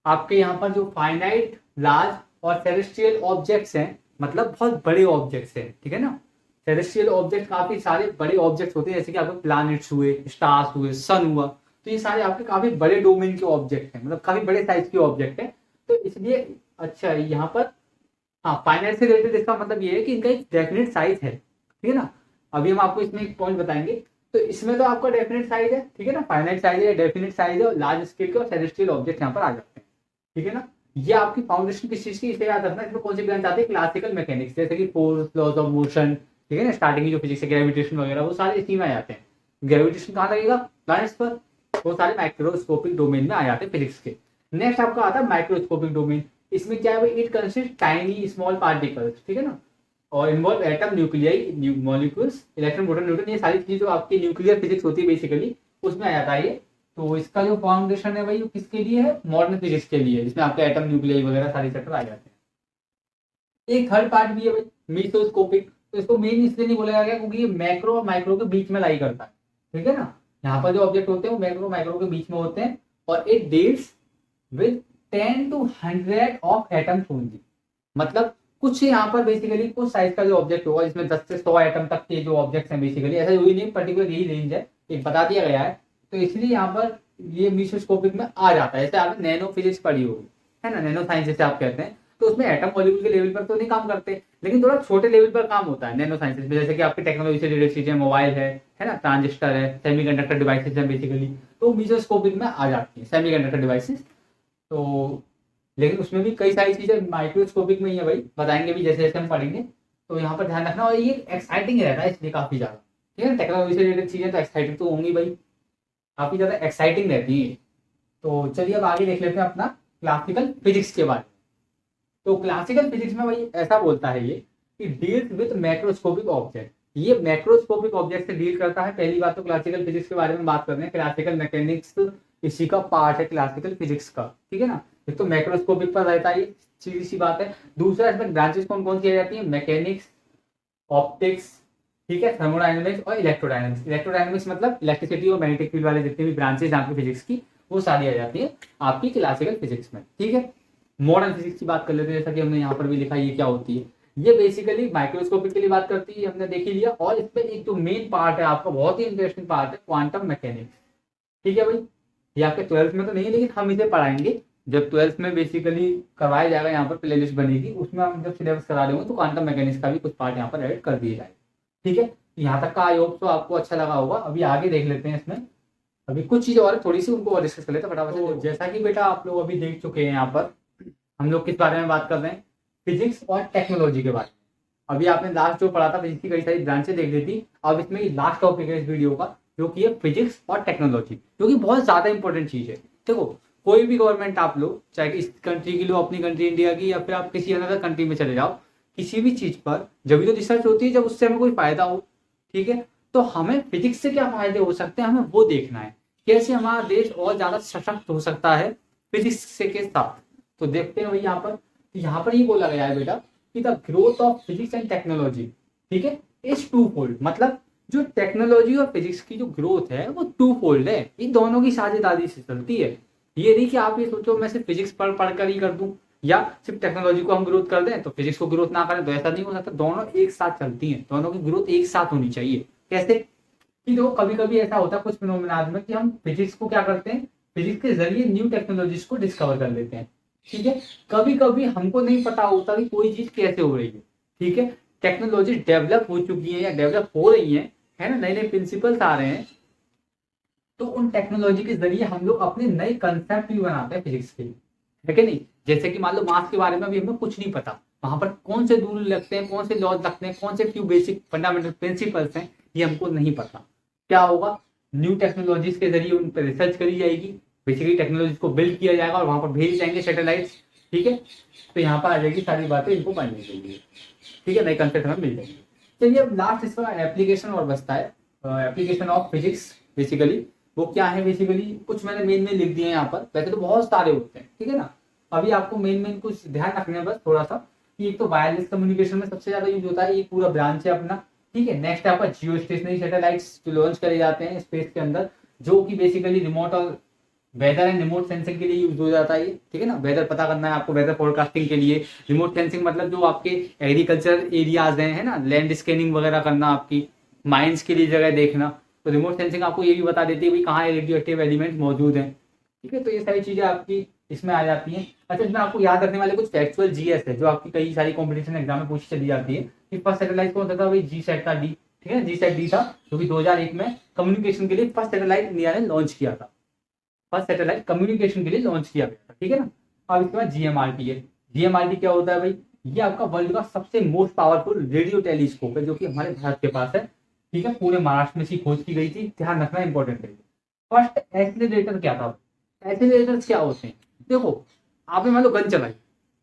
आपके यहाँ पर जो फाइनाइट लार्ज और सेलेस्टियल ऑब्जेक्ट्स हैं, मतलब बहुत बड़े ऑब्जेक्ट्स हैं, ठीक है ना। सेलेस्टियल ऑब्जेक्ट काफी सारे बड़े ऑब्जेक्ट्स होते हैं, जैसे कि आपके प्लैनेट्स हुए, स्टार्स हुए, सन हुआ। तो ये सारे आपके काफी बड़े डोमेन के ऑब्जेक्ट हैं, मतलब काफी बड़े साइज के ऑब्जेक्ट है। तो इसलिए अच्छा यहाँ पर हाँ, फाइनाइट से रिलेटेड इसका मतलब ये है कि इनका एक डेफिनेट साइज है, ठीक है ना। अभी हम आपको इसमें एक पॉइंट बताएंगे। तो इसमें तो आपका डेफिनेट साइज है, ठीक है ना, फाइनाइट साइज है, डेफिनेट साइज है, और लार्ज स्केल के और सेलेस्टियल ऑब्जेक्ट यहाँ पर आ जाते हैं, ठीक है ना। ये आपकी फाउंडेशन किस चीज की, इसे याद रखना। इसमें कौन से ब्रांच आते हैं, क्लासिकल मैकेनिक्स, जैसे कि फोर्स, लॉज ऑफ मोशन, ठीक है ना। स्टार्टिंग की जो फिजिक्स है, ग्रेविटेशन वगैरह, वो सारे इसी में आ जाते हैं। ग्रेविटेशन कहाँ लगेगा, प्लैनेट्स पर, वो सारे माइक्रोस्कोपिक डोमेन में आ जाते हैं फिजिक्स के। नेक्स्ट आपका आता है माइक्रोस्कोपिक डोमेन। इसमें क्या है भाई, it consist tiny small particles, ठीक है ना, और involve atom, nuclei, molecules, electron, proton, neutron, ये सारी चीजें जो आपकी न्यूक्लियर फिजिक्स होती है बेसिकली उसमें आ जाता है ये। तो इसका जो फाउंडेशन है भाई वो किसके लिए है, मॉडर्न फिजिक्स के लिए, जिसमें आपके एटम, न्यूक्लियाई वगैरह सारे चैप्टर आ जाते हैं। एक थर्ड पार्ट भी है भाई मीसोस्कोपिक। तो इसको मेन इसलिए नहीं बोला गया क्योंकि ये मैक्रो और माइक्रो के बीच में लाई करता है, ठीक है ना। यहाँ पर जो ऑब्जेक्ट होते हैं वो मैक्रो माइक्रो के बीच में होते हैं, और it deals with 10 to 100 of atoms only. मतलब कुछ यहाँ पर बेसिकली कुछ साइज का जो ऑब्जेक्ट होगा जिसमें 10 से 100 एटम तक के जो ऑब्जेक्ट्स हैं, बेसिकली ऐसा कोई नहीं, पर्टिकुलर यही रेंज है, एक बता दिया गया है। तो इसलिए यहाँ पर ये मिक्रोस्कोपिक में आ जाता है। जैसे आपने नैनो फिजिक्स पढ़ी होगी, है ना, नैनो साइंस जैसे आप कहते हैं, तो उसमें एटम मॉलिक्यूल के लेवल पर तो नहीं काम करते, लेकिन थोड़ा छोटे लेवल पर काम होता है नैनो साइंस में। जैसे कि आपकी टेक्नोलॉजी से रिलेटेड चीजें, मोबाइल है ना, ट्रांजिस्टर है, सेमीकंडक्टर डिवाइसेज है बेसिकली, तो मिक्रोस्कोपिक में आ जाती है सेमीकंडक्टर डिवाइसेज। तो लेकिन उसमें भी कई सारी चीजें माइक्रोस्कोपिक में ही है भाई, बताएंगे भी जैसे जैसे हम पढ़ेंगे। तो यहाँ पर ध्यान रखना, और ये एक्साइटिंग रहता है इसलिए काफी ज्यादा, ठीक है। टेक्नोलॉजी से रिलेटेड चीजें तो एक्साइटिंग तो होंगी भाई, काफी ज्यादा एक्साइटिंग रहती है। तो चलिए अब आगे देख लेते हैं अपना क्लासिकल फिजिक्स के बारे में। तो क्लासिकल फिजिक्स में भाई ऐसा बोलता है ये कि डील्स विद मैक्रोस्कोपिक ऑब्जेक्ट। ये मैक्रोस्कोपिक ऑब्जेक्ट से डील करता है। पहली बात तो क्लासिकल फिजिक्स के बारे में बात कर रहे हैं, क्लासिकल मैकेनिक्स इसी का पार्ट है क्लासिकल फिजिक्स का, ठीक है ना। एक तो मैक्रोस्कोपिक पर रहता है, ये सीधी सी बात है। दूसरा इसमें ब्रांचेस कौन कौन सी आ जाती है, मैकेनिक्स, ऑप्टिक्स, ठीक है, थर्मोडायनेमिक्स और इलेक्ट्रोडायनेमिक्स। इलेक्ट्रोडायनेमिक्स मतलब इलेक्ट्रिसिटी और मैग्नेटिक फील्ड वाले जितने भी ब्रांचेस आपकी फिजिक्स की, वो सारी आ जाती है आपकी क्लासिकल फिजिक्स में, ठीक है। मॉडर्न फिजिक्स की बात कर लेते हैं, जैसा कि हमने यहाँ पर भी लिखा, ये क्या होती है, ये बेसिकली माइक्रोस्कोपिक के लिए बात करती है, हमने देख ही लिया। और इसमें एक जो मेन पार्ट है आपका, बहुत ही इंटरेस्टिंग पार्ट है, क्वांटम मैकेनिक्स, ठीक है भाई। ये आपके 12th में तो नहीं है, लेकिन हम इसे पढ़ाएंगे जब 12th में बेसिकली करवाया जाएगा, यहाँ पर प्लेलिस्ट बनेगी, उसमें हम जब सिलेबस करा देंगे तो क्वांटम मैकेनिक्स का भी कुछ पार्ट यहाँ पर ऐड कर दिया जाएगा, ठीक है। यहाँ तक का आई होप तो आपको अच्छा लगा होगा। अभी आगे देख लेते हैं इसमें, अभी कुछ चीजें और थोड़ी सी उनको और डिस्कस कर लेते हैं फटाफट से। जैसा कि बेटा आप लोग अभी देख चुके हैं, यहाँ पर हम लोग किस बारे में बात कर रहे हैं, फिजिक्स और टेक्नोलॉजी के बारे में। अभी आपने लास्ट जो पढ़ा था फिजिक्स की कई सारी ब्रांचें देख ली थी। अब इसमें लास्ट टॉपिक है इस वीडियो का, जो कि है फिजिक्स और टेक्नोलॉजी, जो कि बहुत ज्यादा इंपॉर्टेंट चीज है। देखो कोई भी गवर्नमेंट आप लो, चाहे इस कंट्री की लो, अपनी कंट्री इंडिया की, या फिर आप किसी अनदर कंट्री में चले जाओ, किसी भी चीज पर जब भी तो रिसर्च होती है जब उससे हमें कोई फायदा हो, ठीक है। तो हमें फिजिक्स से क्या फायदे हो सकते हैं, हमें वो देखना है, कैसे हमारा देश और ज्यादा सशक्त हो सकता है फिजिक्स से के साथ। तो देखते हैं भाई यहाँ पर, तो यहाँ पर ये बोला गया है बेटा कि the growth of physics and technology, ठीक है, इज टू फोल्ड। मतलब जो टेक्नोलॉजी और फिजिक्स की जो ग्रोथ है वो टू फोल्ड है, इन दोनों की साझेदारी से चलती है। ये नहीं कि आप ये सोचो मैं सिर्फ फिजिक्स पढ़ कर ही कर दूं, या सिर्फ टेक्नोलॉजी को हम ग्रोथ कर दें तो फिजिक्स को ग्रोथ ना करें, तो ऐसा नहीं हो सकता। दोनों एक साथ चलती हैं, दोनों की ग्रोथ एक साथ होनी चाहिए। कैसे कि देखो कभी कभी ऐसा होता है कुछ फिनोमेना में कि हम फिजिक्स को क्या करते हैं, फिजिक्स के जरिए न्यू टेक्नोलॉजीज को डिस्कवर कर लेते हैं, ठीक है। कभी कभी हमको नहीं पता होता कि कोई चीज कैसे हो रही है, ठीक है। टेक्नोलॉजी डेवलप हो चुकी है या डेवलप हो रही है ना, नए नए प्रिंसिपल्स आ रहे हैं, तो उन टेक्नोलॉजी के जरिए हम लोग अपने नए कंसेप्ट भी बनाते हैं फिजिक्स के, है कि नहीं। जैसे कि मान लो मास के बारे में अभी हमें कुछ नहीं पता, वहां पर कौन से रूल लगते हैं, कौन से लॉज लगते हैं, कौन से फ्यू बेसिक फंडामेंटल प्रिंसिपल्स हैं, ये हमको नहीं पता। क्या होगा, न्यू टेक्नोलॉजीज के जरिए उन पर रिसर्च करी जाएगी, बेसिकली टेक्नोलॉजी को बिल्ड किया जाएगा और वहां पर भेज जाएंगे सैटेलाइट्स, ठीक है। तो यहाँ पर आ जाएगी सारी बातें, इनको पढ़नी चाहिए, ठीक है, नए कंसेप्ट हमें मिल जाएंगे। चलिए अब लास्ट इसका एप्लीकेशन और बचता है, एप्लीकेशन ऑफ फिजिक्स बेसिकली वो क्या है। बेसिकली कुछ मैंने मेन लिख दिए हैं यहाँ पर, वैसे तो बहुत सारे होते हैं, ठीक है ना। अभी आपको मेन कुछ ध्यान रखना है बस थोड़ा सा, कि एक तो वायरलेस कम्युनिकेशन में सबसे ज्यादा यूज होता है, ये पूरा ब्रांच है अपना, ठीक है। नेक्स्ट आपका जियो स्टेशनरी सैटेलाइट्स जो लॉन्च करे जाते हैं स्पेस के अंदर, जो कि बेसिकली रिमोट और वेदर एंड रिमोट सेंसिंग के लिए यूज हो जाता है ये, ठीक है ना। वेदर पता करना है आपको, वेदर फोरकास्टिंग के लिए। रिमोट सेंसिंग मतलब जो आपके एग्रीकल्चर एरियाज हैं, है ना, लैंड स्कैनिंग वगैरह करना, आपकी माइंस के लिए जगह देखना। तो रिमोट सेंसिंग आपको ये भी बता देती है भाई कहाँ रेडियो एक्टिव एलिमेंट मौजूद हैं, ठीक है। तो ये सारी चीजें आपकी इसमें आ जाती हैं। अच्छा, इसमें आपको याद रखने वाले कुछ फैक्चुअल जीएस है, जो आपकी कई सारी कॉम्पिटिशन एग्जाम में पूछी चली जाती है कि फर्स्ट सैटेलाइट कौन सा था भाई, जी सेट था, डी, ठीक है, जी सेट डी था, जो कि 2001 में कम्युनिकेशन के लिए फर्स्ट सैटेलाइट इंडिया ने लॉन्च किया था, फर्स्ट सैटेलाइट कम्युनिकेशन के लिए लॉन्च किया गया था, ठीक है ना। अब इसके बाद जीएमआरटी है। जीएमआरटी क्या होता है भाई, ये आपका वर्ल्ड का सबसे मोस्ट पावरफुल रेडियो टेलीस्कोप है, जो कि हमारे भारत के पास है, ठीक है। पूरे महाराष्ट्र में इसकी खोज की गई थी, ध्यान रखना इंपॉर्टेंट है। फर्स्ट एक्सीलरेटर क्या था? एक्सीलरेटर क्या होते हैं? देखो, आपने मान लो गन चलाई,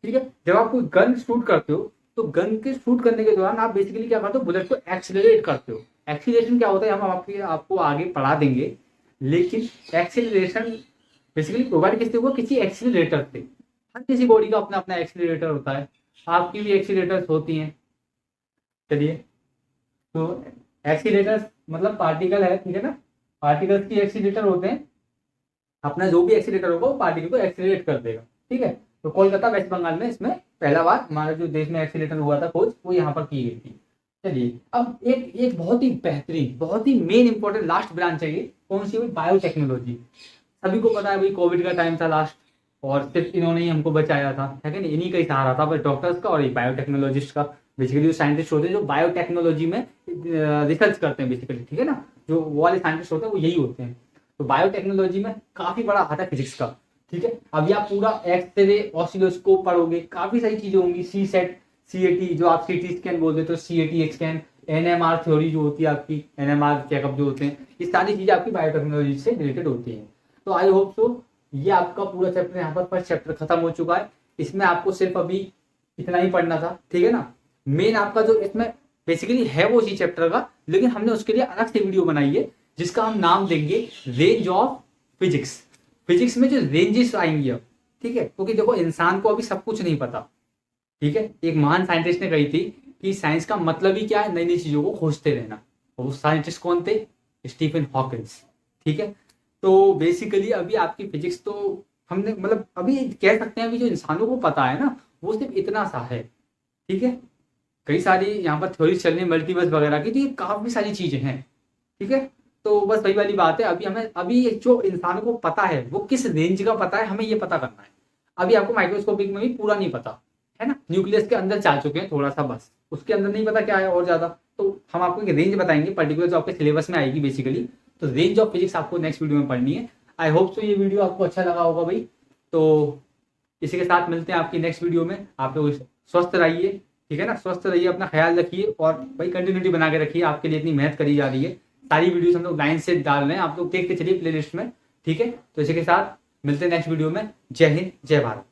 ठीक है, जब आप कोई गन शूट करते हो तो गन के शूट करने के दौरान आप बेसिकली क्या करते हो, बुलेट को एक्सीलरेट करते हो। एक्सीलरेशन क्या होता है हम आपको आगे पढ़ा देंगे, लेकिन एक्सीलरेशन बेसिकली प्रोवाइड किससे हुआ? किसी एक्सीलरेटर से। हर किसी बॉडी का अपना अपना एक्सीलरेटर होता है, आपकी भी एक्सीलरेटर्स होती हैं। चलिए, तो एक्सीलरेटर मतलब पार्टिकल है, ठीक है ना, पार्टिकल्स की एक्सीलरेटर होते हैं। अपना जो भी एक्सीलरेटर होगा वो पार्टिकल को एक्सीलरेट कर देगा, ठीक है। तो कोलकाता वेस्ट बंगाल में इसमें पहला बार हमारा जो देश में एक्सीलरेटर हुआ था खोज, वो यहाँ पर की गई थी। चलिए, अब एक एक बहुत ही बेहतरीन, बहुत ही मेन इंपॉर्टेंट लास्ट ब्रांच है ये, कौन सी? बायोटेक्नोलॉजी। सभी को पता है भाई, कोविड का टाइम था लास्ट, और सिर्फ इन्होंने ही हमको बचाया था, है कि नहीं? इन्हीं का ही सहारा था बस, डॉक्टर्स का और एक बायोटेक्नोलॉजिस्ट का। बेसिकली जो साइंटिस्ट होते हैं जो बायोटेक्नोलॉजी में रिसर्च करते हैं बेसिकली, ठीक है ना, जो वो वाले साइंटिस्ट होते हैं वो यही होते हैं। तो बायोटेक्नोलॉजी में काफी बड़ा हाथ है फिजिक्स का, ठीक है। अभी आप पूरा एक्सरे, ऑसिलोस्कोप पढ़ोगे, काफी सारी चीजें होंगी, सी सेट, सीएटी, जो आप सीटी स्कैन बोल देते हो, सीएटी स्कैन, एनएमआर थ्योरी जो होती है आपकी, एनएमआर चेकअप जो होते हैं, ये सारी चीजें आपकी बायोटेक्नोलॉजी से रिलेटेड होती हैं। तो आई होप सो ये आपका पूरा चैप्टर यहाँ पर फर्स्ट चैप्टर खत्म हो चुका है। इसमें आपको सिर्फ अभी इतना ही पढ़ना था, ठीक है ना। मेन आपका जो इसमें बेसिकली है वो इसी चैप्टर का, लेकिन हमने उसके लिए अलग से वीडियो बनाई है जिसका हम नाम देंगे रेंज ऑफ फिजिक्स। फिजिक्स में जो रेंजेस आएंगी अब, ठीक है, क्योंकि देखो इंसान को अभी सब कुछ नहीं पता, ठीक है। एक महान साइंटिस्ट ने कही थी कि साइंस का मतलब ही क्या है? नई नई चीजों को खोजते रहना। और वो साइंटिस्ट कौन थे? स्टीफन हॉकिंस, ठीक है। तो बेसिकली अभी आपकी फिजिक्स तो हमने मतलब अभी कह सकते हैं अभी जो इंसानों को पता है ना वो सिर्फ इतना सा है, ठीक है। कई सारी यहाँ पर थ्योरी चल रही है मल्टीवर्स वगैरह की, तो ये काफी सारी चीजें हैं, ठीक है। तो बस वही वाली बात है, अभी हमें अभी जो इंसानों को पता है वो किस रेंज का पता है, हमें ये पता करना है। अभी आपको माइक्रोस्कोपिक में भी पूरा नहीं पता है ना, न्यूक्लियस के अंदर जा चुके हैं थोड़ा सा बस, उसके अंदर नहीं पता क्या है और ज्यादा। तो हम आपको एक रेंज बताएंगे पर्टिकुलर जो आपके सिलेबस में आएगी बेसिकली। तो रेंज ऑफ फिजिक्स आपको नेक्स्ट वीडियो में पढ़नी है। आई होप सो ये वीडियो आपको अच्छा लगा होगा भाई। तो इसी के साथ मिलते हैं आपकी नेक्स्ट वीडियो में। आप लोग स्वस्थ रहिए, ठीक है ना, स्वस्थ रहिए, अपना ख्याल रखिए और भाई कंटिन्यूटी बना के रखिए। आपके लिए इतनी मेहनत करी जा रही है, सारी वीडियोस हम लोग लाइन से डाल रहे हैं, आप लोग देखते चलिए प्लेलिस्ट में, ठीक है। तो इसी के साथ मिलते हैं नेक्स्ट वीडियो में। जय हिंद, जय भारत।